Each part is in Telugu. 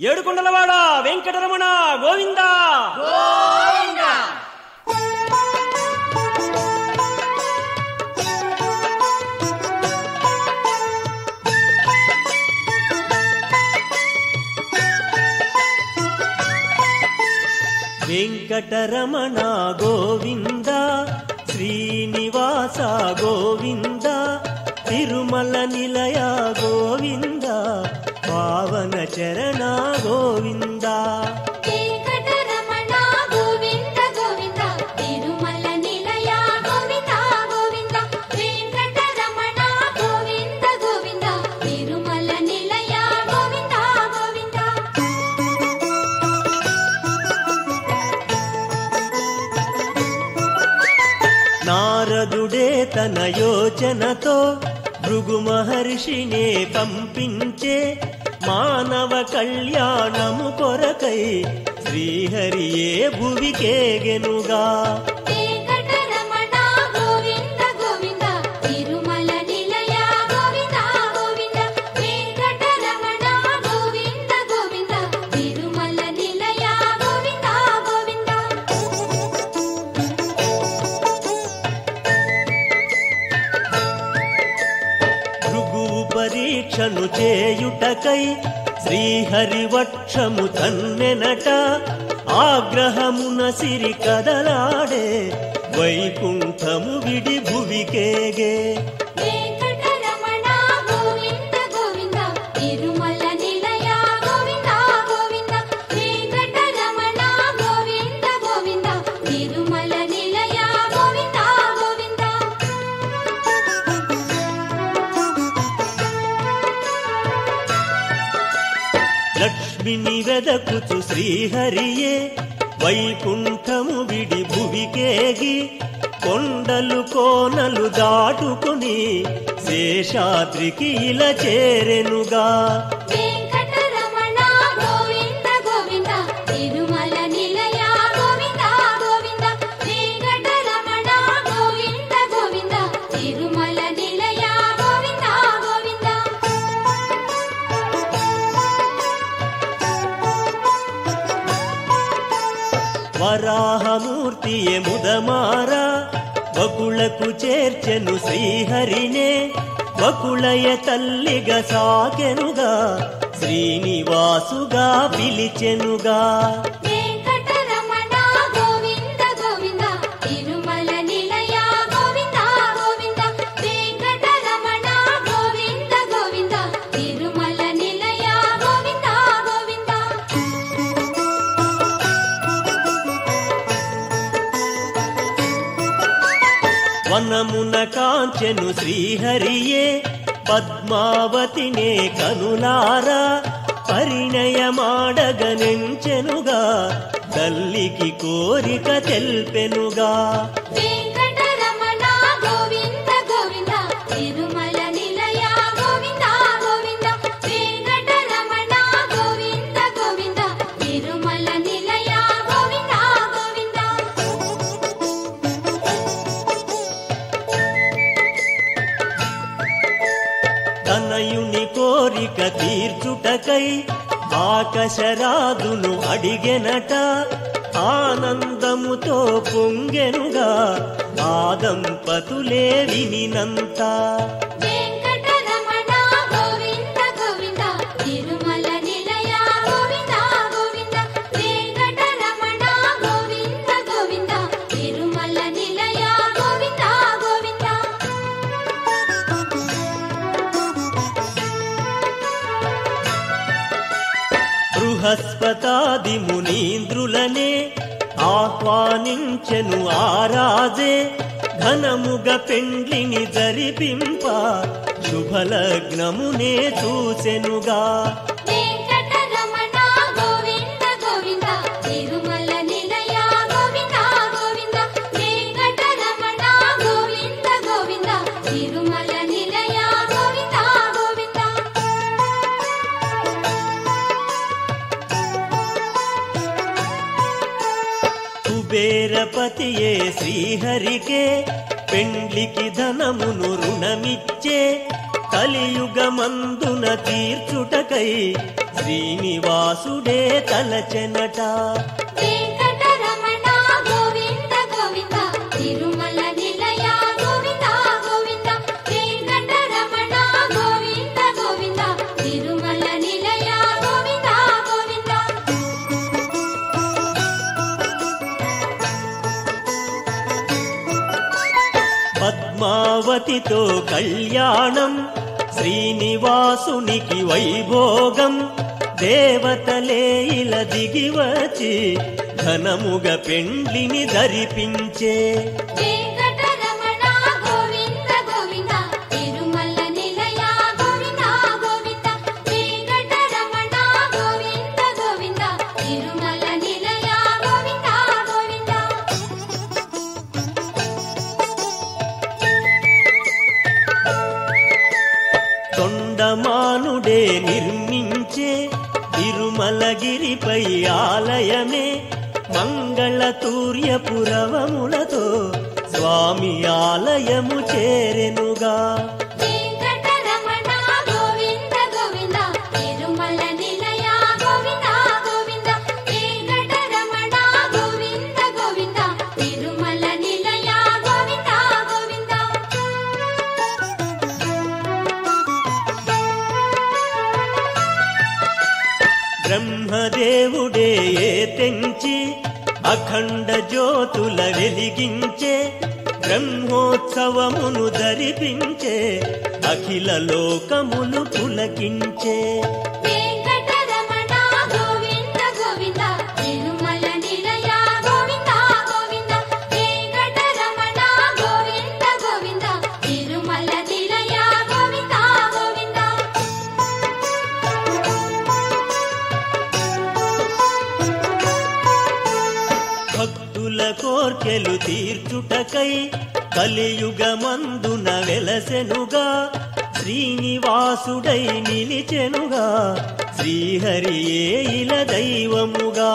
ఏడుకొండలవాడ వెంకటరమణ గోవింద గోవింద. వెంకటరమణ గోవింద, శ్రీనివాస గోవింద, తిరుమల నిలయ గోవింద, పావన చరణ గోవింద. వెంకటరమణ గోవింద గోవింద, తిరుమల నిలయ గోవింద గోవింద. వెంకటరమణ గోవింద గోవింద, తిరుమల నిలయ గోవింద గోవింద. నారదుడే తన యోచనతో భృగు మహర్షినే పంపించే, మానవ కళ్యాణము కొరకై శ్రీహరియే భువికేగెనుగా. వెంకటరమణ గోవింద గోవింద, తిరుమల నిలయ గోవింద గోవింద. వెంకటరమణ గోవింద గోవింద, తిరుమల నిలయ గోవింద గోవింద. భృగువు పరీక్షను చేయుటకై శ్రీహరివక్షము తన్నెనట, ఆగ్రహమున సిరి కదలాడే, వైకుంఠము విడి భువికేగే. వెంకటరమణ గోవింద గోవింద, తిరుమల నిలయ గోవింద గోవింద. వెంకటరమణ గోవింద గోవింద, తిరుమల నిలయ గోవింద గోవింద. లక్ష్మిని వెదకుచు శ్రీహరియే వైకుంఠము విడి భువికేగి, కొండలు కోనలు దాటుకుని శేషాద్రికి ఇలా చేరెనుగా. వెంకటరమణ గోవింద గోవింద, తిరుమల నిలయ గోవింద గోవింద. వెంకటరమణ గోవింద గోవింద, తిరుమల నిలయ గోవింద గోవింద. వరాహమూర్తియే ముదమారా వకులకు చేర్చెను శ్రీహరినే, వకుళయ తల్లిగా సాకెనుగా, శ్రీనివాసుగా పిలిచెనుగా. వెంకటరమణ గోవింద గోవింద, తిరుమల నిలయ గోవింద గోవింద. వెంకటరమణ గోవింద గోవింద, తిరుమల నిలయ గోవింద గోవింద. వనమున కాంచెను శ్రీహరియే పద్మావతినే కనులారా, పరిణయమాడగనెంచెనుగా, తల్లికి కోరిక తెల్పెనుగా. వెంకటరమణ గోవింద గోవింద, తిరుమల నిలయ గోవింద గోవింద. వెంకటరమణ గోవింద గోవింద, తిరుమల నిలయ గోవింద గోవింద. తనయుని కోరిక తీర్చుటకై ఆకాశరాజును అడిగెనట, ఆనందముతో పొంగెనుగా, ఆ దంపతులే వినినంత. వెంకటరమణ గోవింద గోవింద, తిరుమల నిలయ గోవింద గోవింద. వెంకటరమణ గోవింద గోవింద, తిరుమల నిలయ గోవింద గోవింద. బృహస్పతాది మునీంద్రులనే ఆహ్వానించెను ఆరాజే, ఘనముగ పెండ్లిని జరిపింప శుభలగ్నమునే చూసెనుగా. వెంకటరమణ గోవింద గోవింద, తిరుమల నిలయ గోవింద గోవింద. వెంకటరమణ గోవింద గోవింద, తిరుమల నిలయ గోవింద గోవింద. కుబేరపతియే శ్రీహరికే పెండ్లికి ధనమును రుణమిచ్చే, కలియుగమందున తీర్చుటకై శ్రీనివాసుడే తలచెనట. వెంకటరమణ గోవింద గోవింద తిరుమల నిలయ గోవింద గోవింద వెంకటరమణ గోవింద గోవింద తిరుమల నిలయ గోవింద గోవింద. పద్మావతితో కళ్యాణం శ్రీనివాసునికి వైభోగం. దేవతలే ఇలా దిగివచి ఘనముగ పెండ్లిని ధరిపించే. వెంకటరమణ గోవింద గోవింద తిరుమల నిలయ గోవింద గోవింద వెంకటరమణ గోవింద గోవింద తిరుమల నిలయ గోవింద గోవింద. తొండమానుడే నిర్మించే తిరుమలగిరిపై ఆలయమే. మంగళతూర్యపురవములతో స్వామి ఆలయము చేరెనుగా. వెంకటరమణ గోవింద గోవింద తిరుమల నిలయ గోవింద గోవింద వెంకటరమణ గోవింద గోవింద తిరుమల నిలయ గోవింద గోవింద. బ్రహ్మదేవుడే తెంచి అఖండ జ్యోతుల వెలిగించే. బ్రహ్మోత్సవమును ధరిపించే అఖిల లోకములు పులకించే. వెంకటరమణ గోవింద గోవింద తిరుమల నిలయ గోవింద గోవింద వెంకటరమణ గోవింద గోవింద తిరుమల నిలయ గోవింద గోవింద. భక్తుల కోర్కెలు తీర్చుటకై కలియుగమందున వెలసెనుగా. శ్రీనివాసుడై నిలిచెనుగా శ్రీహరియే ఇల దైవముగా.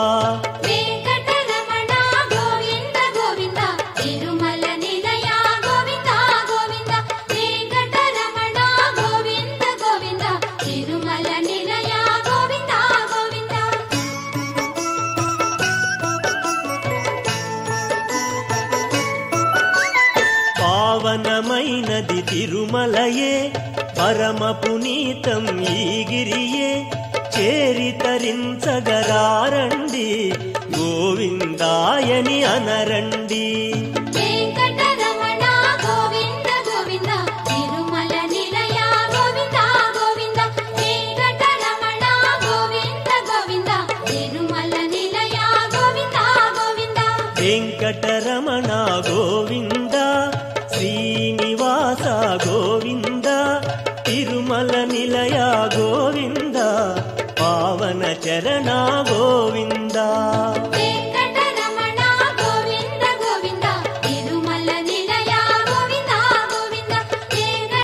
వెంకటరమణ గోవింద గోవింద తిరుమల నిలయ గోవింద గోవింద వెంకటరమణ గోవింద గోవింద తిరుమల నిలయ గోవింద గోవింద. పావనమైనది తిరుమలయే పరమ పునీతం ఈ గిరియే. చేరితరించగరారండి గోవిందాయని అనరండి. వెంకటరమణ గోవింద గోవింద తిరుమల నిలయ గోవింద గోవింద వెంకటరమణ గోవింద గోవింద తిరుమల నిలయ గోవింద గోవింద. వెంకటరమణ గోవింద శ్రీనివాస గోవింద తిరుమల నిలయ గోవింద పావన చరణ గోవింద.